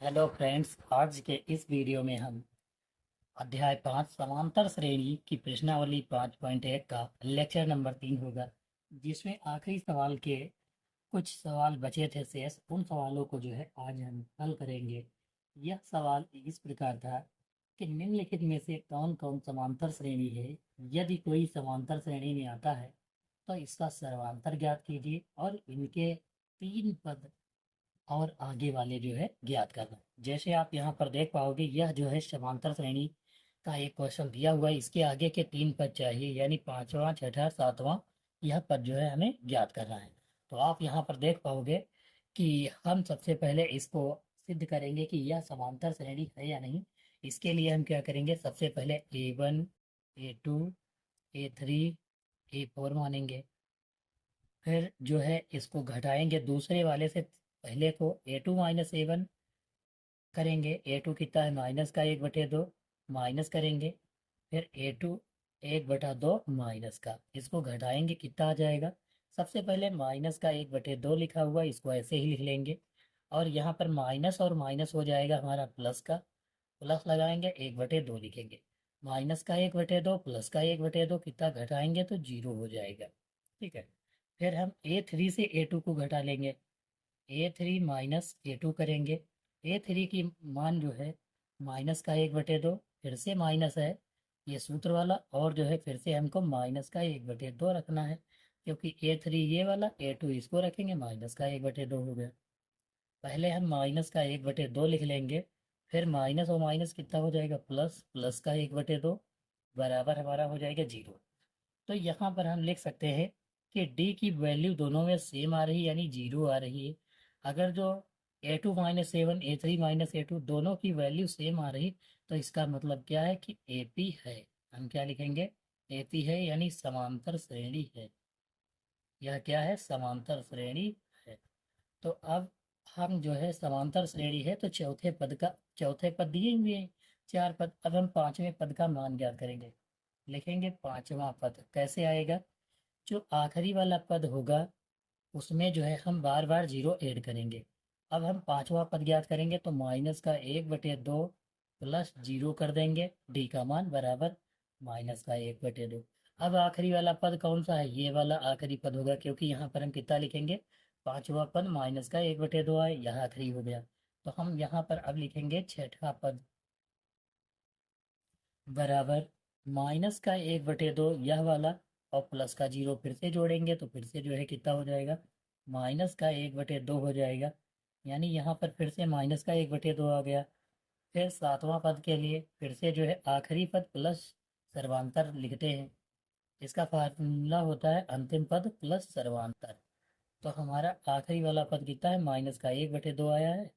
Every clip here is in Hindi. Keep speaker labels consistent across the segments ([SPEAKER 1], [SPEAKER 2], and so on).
[SPEAKER 1] हेलो फ्रेंड्स, आज के इस वीडियो में हम अध्याय 5 समांतर श्रेणी की प्रश्नावली 5.1 का लेक्चर नंबर 3 होगा, जिसमें आखिरी सवाल के कुछ सवाल बचे थे शेष। उन सवालों को जो है आज हम हल करेंगे। यह सवाल इस प्रकार था कि निम्नलिखित में से कौन कौन समांतर श्रेणी है। यदि कोई समांतर श्रेणी में आता है तो इसका सर्वांतर ज्ञात कीजिए और इनके तीन पद और आगे वाले जो है ज्ञात करना। जैसे आप यहाँ पर देख पाओगे, यह जो है समांतर श्रेणी का एक क्वेश्चन दिया हुआ है। इसके आगे के तीन पद चाहिए, यानी पांचवा, छठा, सातवां, यह पद जो है हमें ज्ञात करना है। तो आप यहाँ पर देख पाओगे कि हम सबसे पहले इसको सिद्ध करेंगे कि यह समांतर श्रेणी है या नहीं। इसके लिए हम क्या करेंगे, सबसे पहले A1, A2, A3, A4 मानेंगे। फिर जो है इसको घटाएंगे दूसरे वाले से, पहले को A2 - A1 करेंगे। A2 कितना है, माइनस का 1/2 माइनस करेंगे। फिर A2 1/2 माइनस का, इसको घटाएंगे कितना आ जाएगा। सबसे पहले माइनस का 1/2 लिखा हुआ है, इसको ऐसे ही लिख लेंगे। और यहाँ पर माइनस और माइनस हो जाएगा हमारा प्लस का, प्लस लगाएंगे 1/2 लिखेंगे। माइनस का 1/2 प्लस का 1/2 कितना घटाएंगे तो 0 हो जाएगा। ठीक है। फिर हम A3 से A2 को घटा लेंगे। A3 - A2 करेंगे। A3 की मान जो है माइनस का 1/2, फिर से माइनस है ये सूत्र वाला, और जो है फिर से हमको माइनस का 1/2 रखना है, क्योंकि A3 ये वाला, A2 इसको रखेंगे, माइनस का 1/2 हो गया। पहले हम माइनस का 1/2 लिख लेंगे। फिर माइनस और माइनस कितना हो जाएगा, प्लस, प्लस का 1/2 बराबर हमारा हो जाएगा 0। तो यहाँ पर हम लिख सकते हैं कि डी की वैल्यू दोनों में सेम आ रही है, यानी 0 आ रही है। अगर जो A2 - A1, A3 - A2 दोनों की वैल्यू सेम आ रही, तो इसका मतलब क्या है कि AP है। हम क्या लिखेंगे, AP है, यानी समांतर श्रेणी है। यह क्या है, समांतर श्रेणी है। तो अब हम जो है समांतर श्रेणी है, तो चौथे पद दिए हुए हैं, चार पद। अब हम पांचवें पद का मान ज्ञात करेंगे। लिखेंगे पांचवा पद कैसे आएगा, जो आखिरी वाला पद होगा उसमें जो है हम बार बार 0 ऐड करेंगे। अब हम पांचवा पद ज्ञात करेंगे, तो माइनस का 1/2 प्लस 0 कर देंगे, डी का मान बराबर माइनस का 1/2। अब आखिरी वाला पद कौन सा है, ये वाला आखिरी पद होगा, क्योंकि यहाँ पर हम कितना लिखेंगे, पांचवा पद माइनस का 1/2 है, यह आखिरी हो गया। तो हम यहाँ पर अब लिखेंगे छठा पद बराबर माइनस का 1/2 यह वाला, और प्लस का 0 फिर से जोड़ेंगे, तो फिर से जो है कितना हो जाएगा, माइनस का 1/2 हो जाएगा। यानी यहाँ पर फिर से माइनस का 1/2 आ गया। फिर सातवां पद के लिए फिर से जो है आखिरी पद प्लस सर्वांतर लिखते हैं। इसका फार्मूला होता है अंतिम पद प्लस सर्वांतर। तो हमारा आखिरी वाला पद कितना है, माइनस का 1/2 आया है,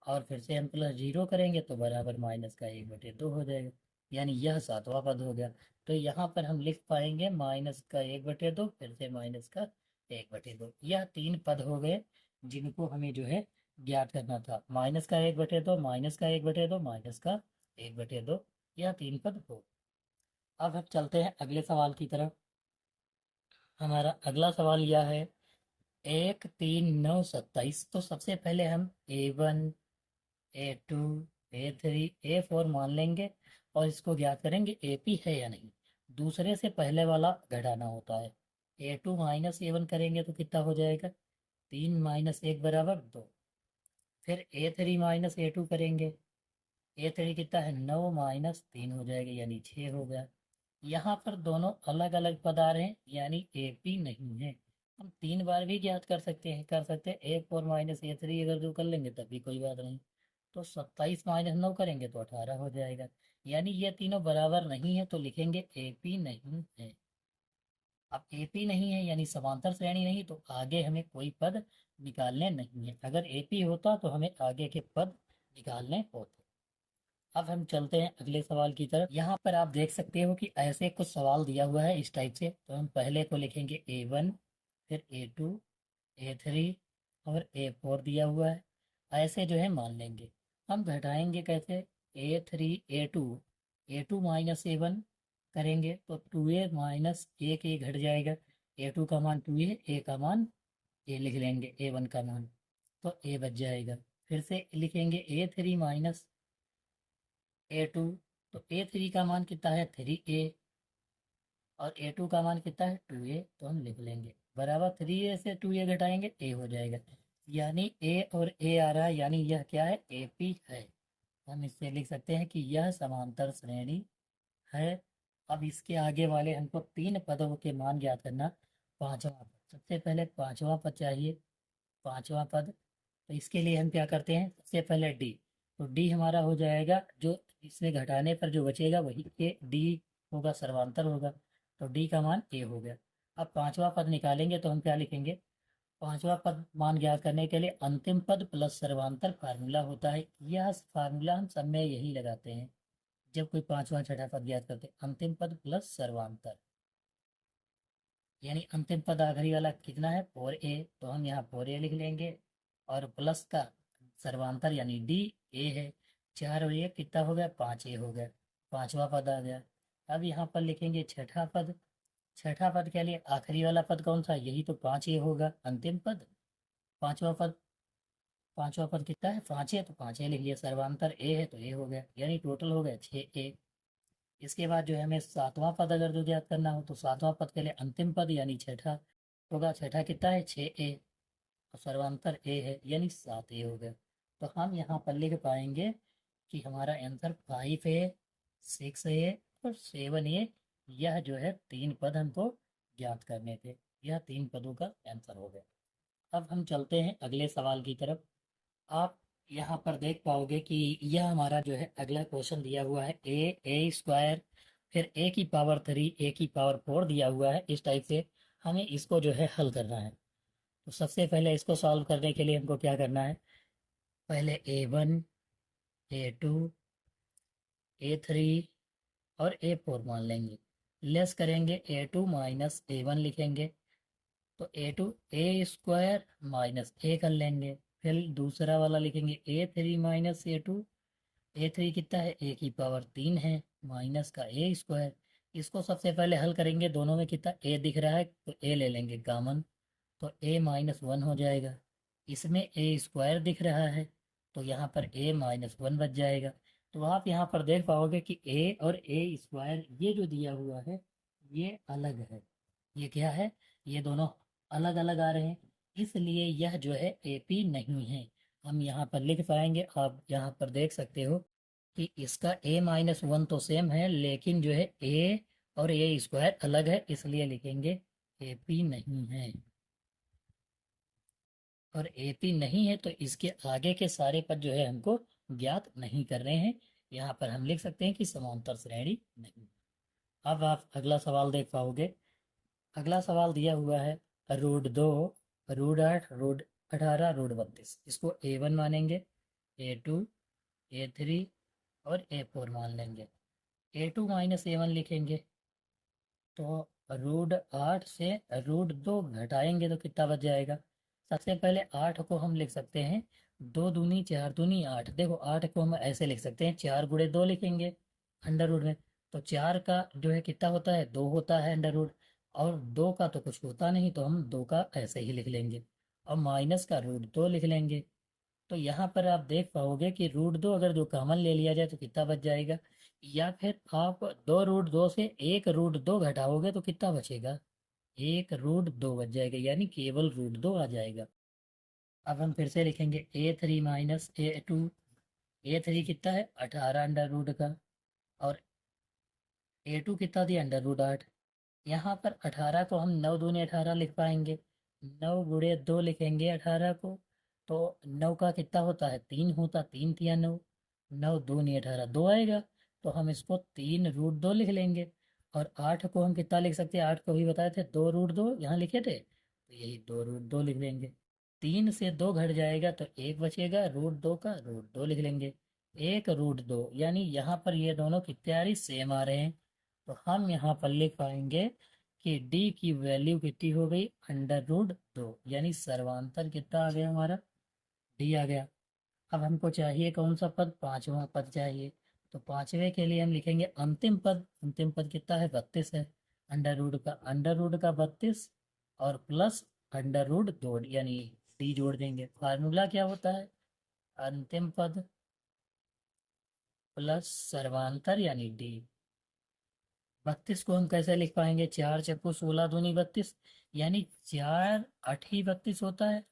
[SPEAKER 1] और फिर से हम प्लस 0 करेंगे तो बराबर माइनस का 1/2 हो जाएगा। यानी यह सातवां पद हो गया। तो यहाँ पर हम लिख पाएंगे माइनस का 1/2, फिर से माइनस का 1/2। यह तीन पद हो गए जिनको हमें जो है ज्ञात करना था। माइनस का 1/2, माइनस का 1/2, माइनस का 1/2, यह तीन पद हो। अब हम चलते हैं अगले सवाल की तरफ। हमारा अगला सवाल यह है, 1, 3, 9, 27। तो सबसे पहले हम A1, A2, A3, A4 मान लेंगे, और इसको ज्ञात करेंगे AP है या नहीं। दूसरे से पहले वाला घटाना होता है। A2 - A1 करेंगे तो कितना हो जाएगा, 3 - 1 बराबर 2। फिर A3 - A2 करेंगे। A3 कितना है, 9 - 3 हो जाएगा, यानी 6 हो गया। यहाँ पर दोनों अलग अलग पद आ रहे हैं, यानी AP नहीं है। हम तीन बार भी ज्ञात कर सकते हैं A4 - A3 अगर जो कर लेंगे तब भी कोई बात नहीं। तो 27 - 9 करेंगे तो 18 हो जाएगा। यानी ये तीनों बराबर नहीं है, तो लिखेंगे AP नहीं है। अब AP नहीं है यानी समांतर श्रेणी नहीं, तो आगे हमें कोई पद निकालने नहीं है। अगर AP होता तो हमें आगे के पद निकालने होते। अब हम चलते हैं अगले सवाल की तरफ। यहाँ पर आप देख सकते हो कि ऐसे कुछ सवाल दिया हुआ है इस टाइप से। तो हम पहले को लिखेंगे A1, फिर A2, A3 और A4 दिया हुआ है, ऐसे जो है मान लेंगे। हम घटाएंगे कैसे, A3 A2 A2 - A1 करेंगे तो 2A माइनस एक ए घट जाएगा। A2 का मान 2A, A का मान A लिख लेंगे, A1 का मान, तो A बच जाएगा। फिर से लिखेंगे A3 माइनस A2। तो A3 का मान कितना है 3A और A2 का मान कितना है 2A, तो हम लिख लेंगे बराबर 3A से 2A घटाएंगे A हो जाएगा, यानी A और A आ रहा है, यानी यह क्या है AP है। हम इससे लिख सकते हैं कि यह समांतर श्रेणी है। अब इसके आगे वाले हमको तीन पदों के मान ज्ञात करना। पांचवा पद, सबसे पहले पांचवा पद चाहिए, पांचवा पद। तो इसके लिए हम क्या करते हैं, सबसे पहले डी। तो डी हमारा हो जाएगा, जो इसमें घटाने पर जो बचेगा वही ए डी होगा, सर्वांतर होगा। तो डी का मान ए हो गया। अब पांचवा पद निकालेंगे तो हम क्या लिखेंगे, पांचवा पद मान ज्ञात करने के लिए अंतिम पद प्लस सर्वांतर फार्मूला होता है। यह फार्मूला हम सब में यही लगाते हैं जब कोई पांचवा छठा पद ज्ञात करते हैं, अंतिम पद प्लस सर्वांतर। यानी अंतिम पद आखिरी वाला कितना है 4A, तो हम यहाँ 4A लिख लेंगे और प्लस का सर्वांतर यानी डी ए है। 4 और 1 कितना हो गया 5A हो गया, पांचवा पद आ गया। अब यहाँ पर लिखेंगे छठा पद। छठा पद के लिए आखिरी वाला पद कौन सा, यही तो 5A होगा अंतिम पद। पांचवा पद, पांचवा पद कितना है 5A, तो 5A लिख लिया, सर्वांतर ए है तो ए हो गया, यानी टोटल हो गया 6A। इसके बाद जो है हमें सातवां पद अगर जो ज्ञात करना हो तो सातवां पद के लिए अंतिम पद यानी छठा होगा। छठा कितना है 6A और सर्वांतर ए है, यानी 7A हो गया। तो हम यहाँ पर लिख पाएंगे कि हमारा आंसर 5A, 6A और 7A, यह जो है तीन पद हमको ज्ञात करने थे। यह तीन पदों का आंसर हो गया। अब हम चलते हैं अगले सवाल की तरफ। आप यहाँ पर देख पाओगे कि यह हमारा जो है अगला क्वेश्चन दिया हुआ है ए स्क्वायर, फिर A की पावर 3 A की पावर 4 दिया हुआ है। इस टाइप से हमें इसको जो है हल करना है। तो सबसे पहले इसको सॉल्व करने के लिए हमको क्या करना है, पहले A1, A2, A3 और A4 मान लेंगे। लेस करेंगे A2 माइनस A1 लिखेंगे, तो A2 A² माइनस A कर लेंगे। फिर दूसरा वाला लिखेंगे A3 माइनस A2। A3 कितना है A की पावर 3 है, माइनस का A²। इसको सबसे पहले हल करेंगे, दोनों में कितना A दिख रहा है तो A ले लेंगे कॉमन, तो A-1 हो जाएगा। इसमें A² दिख रहा है तो यहाँ पर A-1 बच जाएगा। तो आप यहाँ पर देख पाओगे कि A और A² ये जो दिया हुआ है ये अलग है। ये क्या है, ये दोनों अलग अलग आ रहे हैं, इसलिए यह जो है AP नहीं है। हम यहाँ पर लिख पाएंगे, आप यहाँ पर देख सकते हो कि इसका A-1 तो सेम है, लेकिन जो है A और A² अलग है, इसलिए लिखेंगे AP नहीं है। और AP नहीं है तो इसके आगे के सारे पद जो है हमको ज्ञात नहीं कर रहे हैं। यहाँ पर हम लिख सकते हैं कि समांतर श्रेणी नहीं। अब आप अगला सवाल देख पाओगे। अगला सवाल दिया हुआ है √2, √8, √18, √32। इसको A1 मानेंगे, A2, A3 और A4 मान लेंगे। A2 माइनस A1 लिखेंगे, तो √8 से √2 घटाएंगे तो कितना बच जाएगा। सबसे पहले 8 को हम लिख सकते हैं 2 दूनी 4 दूनी 8। देखो 8 को हम ऐसे लिख सकते हैं 4 × 2 लिखेंगे अंडर रूट में, तो 4 का जो है कितना होता है 2 होता है अंडर रूट, और 2 का तो कुछ होता नहीं तो हम 2 का ऐसे ही लिख लेंगे, और माइनस का √2 लिख लेंगे। तो यहाँ पर आप देख पाओगे कि √2 अगर जो कॉमन ले लिया जाए तो कितना बच जाएगा, या फिर आप 2 √2 से 1 √2 घटाओगे तो कितना बचेगा, 1 √2 बच जाएगा, यानी केवल √2 आ जाएगा। अब हम फिर से लिखेंगे A3 माइनस A2। A3 कितना है 18 अंडर रूट का, और A2 कितना दिया अंडर √8। यहाँ पर 18 को हम 9 दूनी 18 लिख पाएंगे, 9 × 2 लिखेंगे 18 को, तो 9 का कितना होता है 3 होता, 3 तिया 9, 9 दूनी 18 2 आएगा, तो हम इसको 3 √2 लिख लेंगे। और 8 को हम कितना लिख सकते हैं, 8 को भी बताए थे 2 √2 यहाँ लिखे थे, तो यही 2 √2 लिख लेंगे। 3 से 2 घट जाएगा तो 1 बचेगा, √2 का √2 लिख लेंगे। 1 √2, यानी यहाँ पर ये दोनों कितने आ रही सेम आ रहे हैं, तो हम यहाँ पर लिख पाएंगे कि डी की वैल्यू कितनी हो गई अंडर √2, यानी सर्वांतर कितना आ गया हमारा डी आ गया। अब हमको चाहिए कौन सा पद, पांचवा पद चाहिए। तो पांचवे के लिए हम लिखेंगे अंतिम पद। अंतिम पद कितना है 32 है, अंडर रूट का 32 और प्लस अंडर रूट 2, यानी डी जोड़ देंगे। फार्मूला क्या होता है, अंतिम पद प्लस सर्वांतर यानी डी। 32 को हम कैसे लिख पाएंगे? 4 × 16 दूनी 32, यानी 4 × 8 ही 32 होता है।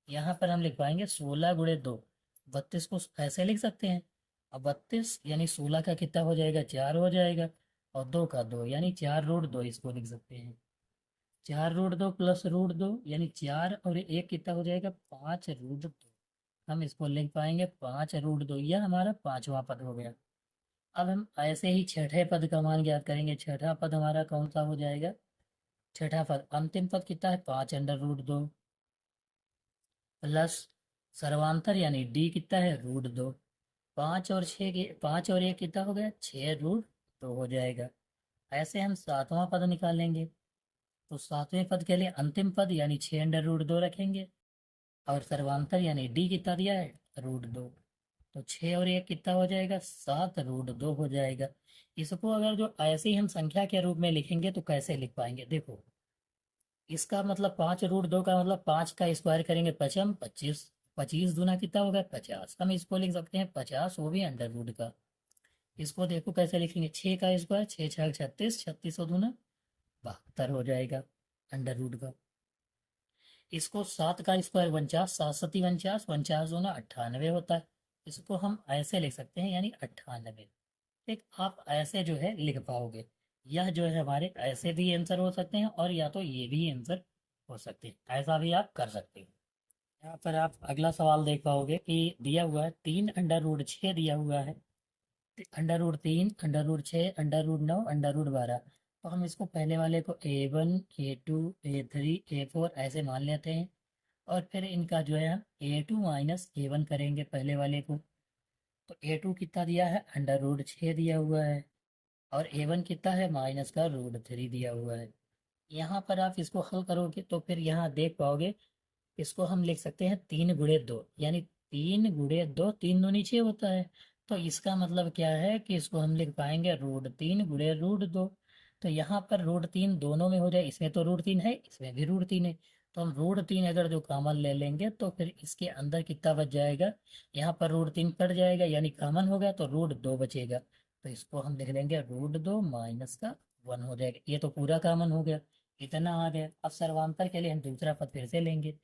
[SPEAKER 1] यहाँ पर हम लिख पाएंगे 16 × 2। 32 को ऐसे लिख सकते हैं। अब 32 यानी 16 का कितना हो जाएगा? 4 हो जाएगा, और 2 का 2 यानी 4√2 इसको लिख सकते हैं। 4√2 प्लस √2 यानी 4 और 1 कितना हो जाएगा? 5√2। हम इसको लिख पाएंगे 5√2। यह हमारा पांचवा पद हो गया। अब हम ऐसे ही छठे पद का मान ज्ञात करेंगे। छठा पद हमारा कौन सा हो जाएगा? छठा पद अंतिम पद कितना है? 5√2 प्लस सर्वांतर यानी डी कितना है? √2। 5 और 1 कितना हो गया? 6√2 हो जाएगा। ऐसे हम सातवां पद निकालेंगे। तो सातवें पद के लिए अंतिम पद यानी 6√2 रखेंगे, और सर्वांतर यानी डी कितना दिया है? √2। तो 6 और 1 कितना हो जाएगा? 7√2 हो जाएगा। इसको अगर जो ऐसे ही हम संख्या के रूप में लिखेंगे तो कैसे लिख पाएंगे? देखो, इसका मतलब 5√2 का मतलब 5 का स्क्वायर करेंगे पचम 25। 25 दूना कितना होगा? 50। हम इसको लिख सकते हैं 50, वो भी अंडर रूट का। इसको देखो कैसे लिखेंगे? 6 का स्क्वायर, 6×6 = 36, 36 और दूना 72 हो जाएगा अंडर रूट का। इसको 7 का स्क्वायर 49, 7×7 = 49, 49 दूना 98 होता है। इसको हम ऐसे लिख सकते हैं, यानी 98। ठीक, आप ऐसे जो है लिख पाओगे। यह जो है हमारे ऐसे भी आंसर हो सकते हैं, और या तो ये भी आंसर हो सकते हैं। ऐसा भी आप कर सकते हो। यहाँ पर आप अगला सवाल देख पाओगे कि दिया हुआ है 3√6 दिया हुआ है। √3, √6, √9, √12। तो हम इसको पहले वाले को A1, A2, A3, A4 ऐसे मान लेते हैं, और फिर इनका जो है हम A2 - A1 करेंगे पहले वाले को। तो A2 कितना दिया है? √6 दिया हुआ है, और A1 कितना है? -√3 दिया हुआ है। यहाँ पर आप इसको हल करोगे तो फिर यहाँ देख पाओगे, इसको हम लिख सकते हैं 3×2, यानी 3×2, 3×2 = 6 होता है। तो इसका मतलब क्या है कि इसको हम लिख पाएंगे √3 × √2। तो यहाँ पर √3 दोनों में हो जाए, इसमें तो √3 है, इसमें भी √3 है। तो हम √3 अगर जो कॉमन ले लेंगे तो फिर इसके अंदर कितना बच जाएगा? यहाँ पर √3 कट जाएगा, यानी कॉमन हो गया, तो √2 बचेगा। तो इसको हम लिख लेंगे √2 माइनस का 1 हो जाएगा। ये तो पूरा कॉमन हो गया, इतना आ गया। अब सर्वांतर के लिए हम दूसरा पद फिर से लेंगे।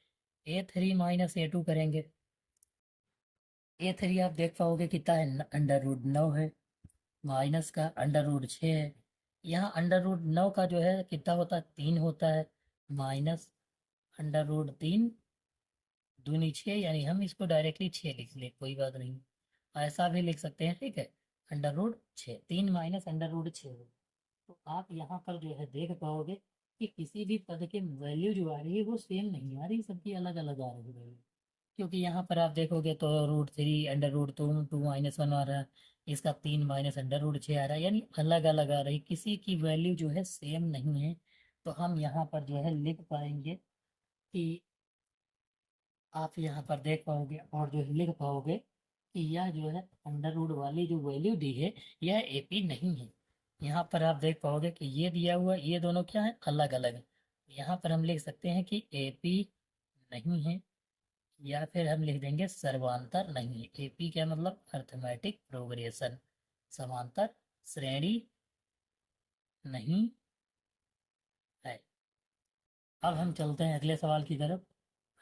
[SPEAKER 1] A3 - A2 करेंगे। A3 आप देख पाओगे कितना है? √9 है, माइनस का √6 है। यहाँ √9 का जो है कितना होता है? 3 होता है, माइनस √3 दूनी 6, यानी हम इसको डायरेक्टली 6 लिख ले, कोई बात नहीं, ऐसा भी लिख सकते हैं। ठीक है, √6, 3 माइनस √6। तो आप यहाँ पर जो है देख पाओगे कि किसी भी पद के वैल्यू जो आ रही है वो सेम नहीं आ रही, सबकी अलग अलग आ रही है। क्योंकि यहाँ पर आप देखोगे तो √3, √2, 2 - 1 आ रहा है, इसका 3 माइनस √6 आ रहा है, यानी अलग अलग आ रही, किसी की वैल्यू जो है सेम नहीं है। तो हम यहाँ पर जो है लिख पाएंगे कि आप यहाँ पर देख पाओगे और जो है लिख पाओगे कि यह जो है अंडर रूट वाली जो वैल्यू दी है, यह AP नहीं है। यहाँ पर आप देख पाओगे कि ये दिया हुआ, ये दोनों क्या है? अलग अलग है। यहाँ पर हम लिख सकते हैं कि AP नहीं है, या फिर हम लिख देंगे सर्वांतर नहीं है। AP क्या मतलब? अर्थमेटिक प्रोग्रेशन, समांतर श्रेणी नहीं है। अब हम चलते हैं अगले सवाल की तरफ।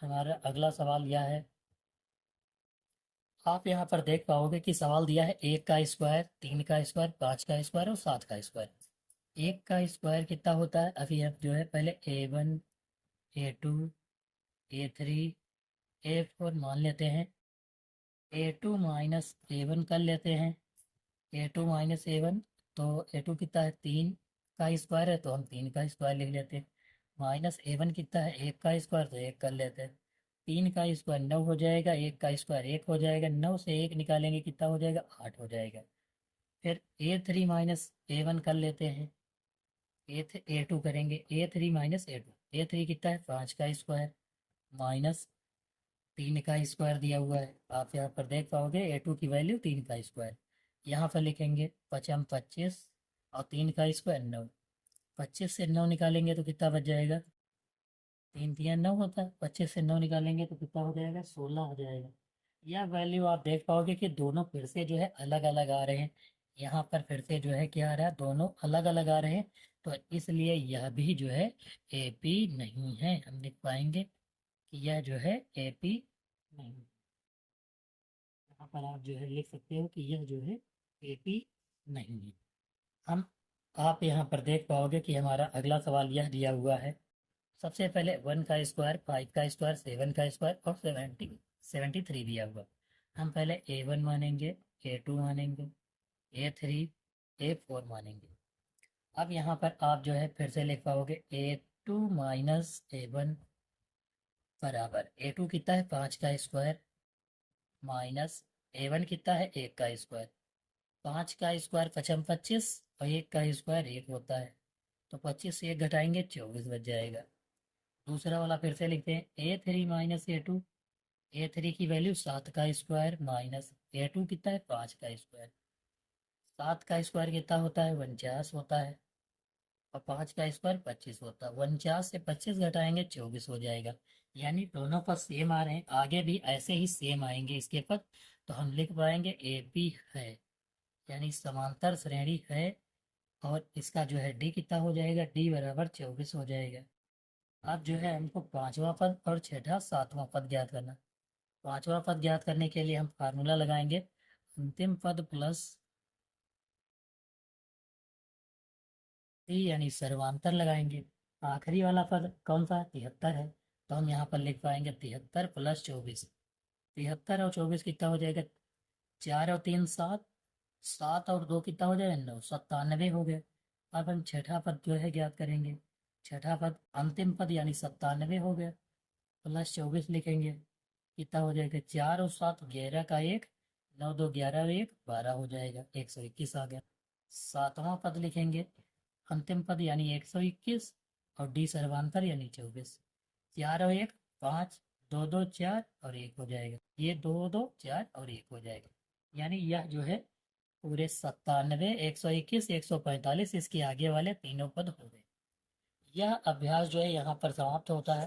[SPEAKER 1] हमारा अगला सवाल यह है, आप यहाँ पर देख पाओगे कि सवाल दिया है 1 का स्क्वायर, 3 का स्क्वायर, 5 का स्क्वायर और 7 का स्क्वायर। 1 का स्क्वायर कितना होता है? अभी हम जो है पहले A1, A2, A3, A4 मान लेते हैं। A2 - A1 कर लेते हैं। A2 - A1, तो A2 कितना है? 3 का स्क्वायर है, तो हम 3 का स्क्वायर लिख लेते हैं। माइनस A1 कितना है? 1 का स्क्वायर, तो 1 कर लेते हैं। 3 का स्क्वायर 9 हो जाएगा, 1 का स्क्वायर 1 हो जाएगा, 9 से 1 निकालेंगे कितना हो जाएगा? 8 हो जाएगा। फिर A3 - A1 कर लेते हैं। A2 करेंगे, A3 - A2, A3 कितना है? 5 का स्क्वायर, माइनस 3 का स्क्वायर दिया हुआ है। आप यहाँ पर देख पाओगे A2 की वैल्यू 3 का स्क्वायर। यहाँ पर लिखेंगे 25 और 3 का स्क्वायर 9। 25 से 9 निकालेंगे तो कितना बच जाएगा? 3 × 3 = 9 होता है। 25 से 9 निकालेंगे तो कितना हो जाएगा? 16 हो जाएगा। यह वैल्यू आप देख पाओगे कि दोनों फिर से जो है अलग अलग आ रहे हैं। यहाँ पर फिर से जो है क्या आ रहा है, दोनों अलग अलग आ रहे हैं। तो इसलिए यह भी जो है एपी नहीं है। हम लिख पाएंगे कि यह जो है एपी नहीं। यहाँ पर आप जो है लिख सकते हो कि यह जो है एपी नहीं है। हम आप यहाँ पर देख पाओगे कि हमारा अगला सवाल यह दिया हुआ है। सबसे पहले 1 का स्क्वायर, 5 का स्क्वायर, 7 का स्क्वायर और 73 दिया हुआ। हम पहले A1 मानेंगे, A2 मानेंगे, A3, A4 मानेंगे। अब यहाँ पर आप जो है फिर से लिख पाओगे A2 माइनस A1 बराबर A2 कितना है 5 का स्क्वायर माइनस A1 कितना है 1 का स्क्वायर। 5 का स्क्वायर पचम 25 और 1 का स्क्वायर 1 होता है। तो 25 से 1 घटाएंगे 24 बच जाएगा। दूसरा वाला फिर से लिखते हैं A3 माइनस A2। A3 की वैल्यू 7 का स्क्वायर माइनस A2 कितना है 5 का स्क्वायर। 7 का स्क्वायर कितना होता है 49 होता है और 5 का स्क्वायर 25 होता है। 49 से 25 घटाएंगे 24 हो जाएगा। यानी दोनों पद सेम आ रहे हैं, आगे भी ऐसे ही सेम आएंगे इसके पद। तो हम लिख पाएंगे ए पी है, यानी समांतर श्रेणी है। और इसका जो है डी कितना हो जाएगा, डी बराबर 24 हो जाएगा। अब जो है हमको पांचवा पद और छठा सातवां पद ज्ञात करना। पांचवा पद ज्ञात करने के लिए हम फार्मूला लगाएंगे अंतिम पद प्लस टी यानी सर्वांतर लगाएंगे। आखिरी वाला पद कौन सा है 73 है। तो हम यहाँ पर लिख पाएंगे 73 प्लस 24। 73 और 24 कितना हो जाएगा, 4 और 3 7, 7 और 2 कितना हो जाएगा 9, 97 हो गया। अब हम छठा पद जो है ज्ञात करेंगे। छठा पद अंतिम पद यानी 97 हो गया, प्लस 24 लिखेंगे। कितना हो जाएगा 4 और 7 11 का 1, 9 2 11 1 12 हो जाएगा, 121 आ गया। सातवां पद लिखेंगे अंतिम पद यानी 121 और डी सर्वांतर यानी 24। 4 और 1 5, 2 2 4 और 1 हो जाएगा। ये 2 2 4 और 1 हो जाएगा। यानी यह जो है पूरे 97 121 145 इसके आगे वाले तीनों पद हो गए। यह अभ्यास जो है यहाँ पर समाप्त होता है।